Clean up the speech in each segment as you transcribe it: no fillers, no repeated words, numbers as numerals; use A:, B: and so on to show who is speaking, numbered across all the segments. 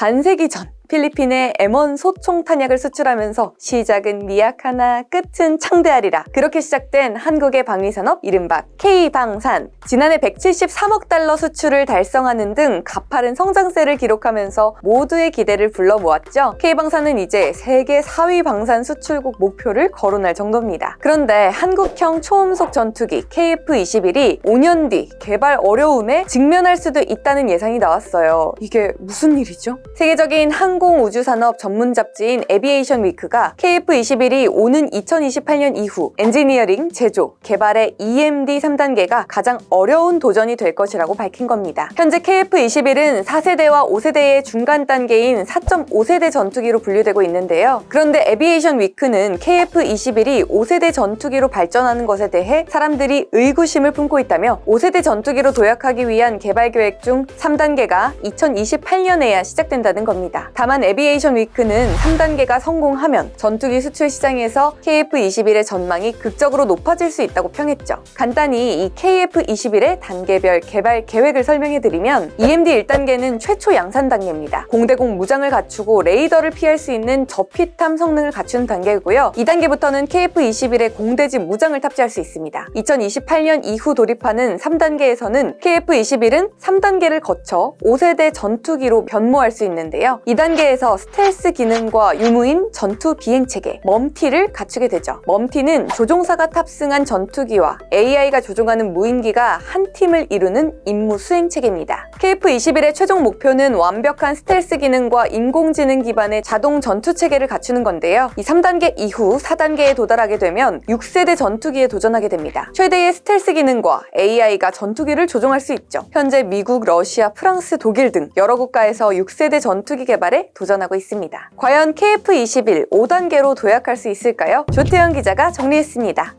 A: 반세기 전 필리핀에 M1 소총 탄약을 수출하면서 시작은 미약하나 끝은 창대하리라. 그렇게 시작된 한국의 방위산업 이른바 K방산. 지난해 173억 달러 수출을 달성하는 등 가파른 성장세를 기록하면서 모두의 기대를 불러 모았죠. K방산은 이제 세계 4위 방산 수출국 목표를 거론할 정도입니다. 그런데 한국형 초음속 전투기 KF-21이 5년 뒤 개발 어려움에 직면할 수도 있다는 예상이 나왔어요. 이게 무슨 일이죠? 세계적인 항공우주산업 전문 잡지인 에비에이션 위크가 KF-21이 오는 2028년 이후 엔지니어링, 제조, 개발의 EMD 3단계가 가장 어려운 도전이 될 것이라고 밝힌 겁니다. 현재 KF-21은 4세대와 5세대의 중간 단계인 4.5세대 전투기로 분류되고 있는데요. 그런데 에비에이션 위크는 KF-21이 5세대 전투기로 발전하는 것에 대해 사람들이 의구심을 품고 있다며 5세대 전투기로 도약하기 위한 개발 계획 중 3단계가 2028년에야 시작된다는 겁니다. 다만 에비에이션 위크는 3단계가 성공하면 전투기 수출 시장에서 KF-21의 전망이 극적으로 높아질 수 있다고 평했죠. 간단히 이 KF-21의 단계별 개발 계획을 설명해드리면 EMD 1단계는 최초 양산 단계입니다. 공대공 무장을 갖추고 레이더를 피할 수 있는 저피탐 성능을 갖춘 단계고요. 2단계부터는 KF-21의 공대지 무장을 탑재할 수 있습니다. 2028년 이후 돌입하는 3단계에서는 KF-21은 3단계를 거쳐 5세대 전투기로 변모할 수 있는데요. 2단계에서 스텔스 기능과 유무인 전투 비행체계 멈티를 갖추게 되죠. 멈티는 조종사가 탑승한 전투기와 AI가 조종하는 무인기가 한 팀을 이루는 임무 수행 체계입니다. KF-21의 최종 목표는 완벽한 스텔스 기능과 인공지능 기반의 자동 전투 체계를 갖추는 건데요. 이 3단계 이후 4단계에 도달하게 되면 6세대 전투기에 도전하게 됩니다. 최대의 스텔스 기능과 AI가 전투기를 조종할 수 있죠. 현재 미국, 러시아, 프랑스, 독일 등 여러 국가에서 6세대 전투기 개발에 도전하고 있습니다. 과연 KF-21 5단계로 도약할 수 있을까요? 조태현 기자가 정리했습니다.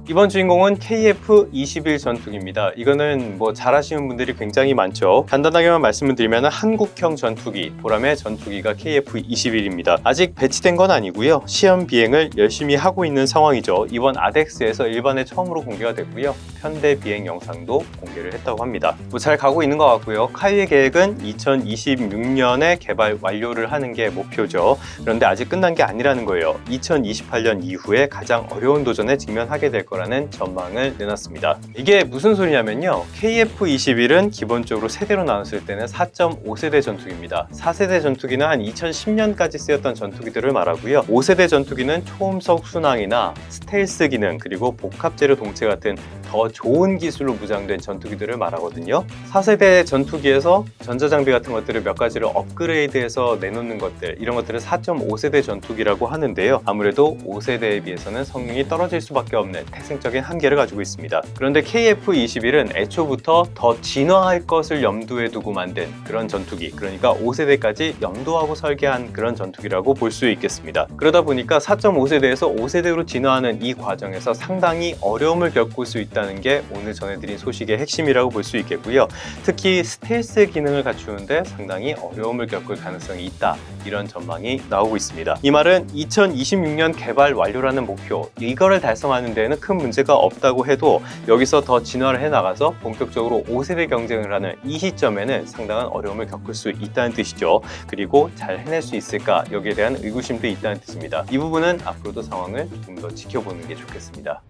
B: 이번 주인공은 KF-21 전투기입니다. 이거는 잘 아시는 분들이 굉장히 많죠. 간단하게만 말씀을 드리면 한국형 전투기, 보람의 전투기가 KF-21입니다. 아직 배치된 건 아니고요. 시험 비행을 열심히 하고 있는 상황이죠. 이번 아덱스에서 일반에 처음으로 공개가 됐고요. 편대 비행 영상도 공개를 했다고 합니다. 잘 가고 있는 것 같고요. 카이의 계획은 2026년에 개발 완료를 하는 게 목표죠. 그런데 아직 끝난 게 아니라는 거예요. 2028년 이후에 가장 어려운 도전에 직면하게 될 거라는 전망을 내놨습니다. 이게 무슨 소리냐면요. KF-21은 기본적으로 세대로 나눴을 때는 4.5세대 전투기입니다. 4세대 전투기는 한 2010년까지 쓰였던 전투기들을 말하고요. 5세대 전투기는 초음속 순항이나 스텔스 기능 그리고 복합재료 동체 같은 더 좋은 기술로 무장된 전투기들을 말하거든요. 4세대 전투기에서 전자장비 같은 것들을 몇 가지를 업그레이드해서 내놓는 것들, 이런 것들을 4.5세대 전투기라고 하는데요. 아무래도 5세대에 비해서는 성능이 떨어질 수밖에 없는 태생적인 한계를 가지고 있습니다. 그런데 KF-21은 애초부터 더 진화할 것을 염두에 두고 만든 그런 전투기, 그러니까 5세대까지 염두하고 설계한 그런 전투기라고 볼 수 있겠습니다. 그러다 보니까 4.5세대에서 5세대로 진화하는 이 과정에서 상당히 어려움을 겪을 수 있다는 게 오늘 전해드린 소식의 핵심이라고 볼 수 있겠고요. 특히 스텔스 기능을 갖추는데 상당히 어려움을 겪을 가능성이 있다, 이런 전망이 나오고 있습니다. 이 말은 2026년 개발 완료라는 목표, 이거를 달성하는 데는 큰 문제가 없다고 해도 여기서 더 진화를 해나가서 본격적으로 5세대 경쟁을 하는 이 시점에는 상당한 어려움을 겪을 수 있다는 뜻이죠. 그리고 잘 해낼 수 있을까, 여기에 대한 의구심도 있다는 뜻입니다. 이 부분은 앞으로도 상황을 좀 더 지켜보는 게 좋겠습니다.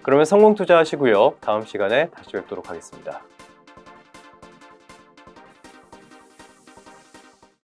B: 그러면 성공 투자하시고요. 다음 시간에 다시 뵙도록 하겠습니다.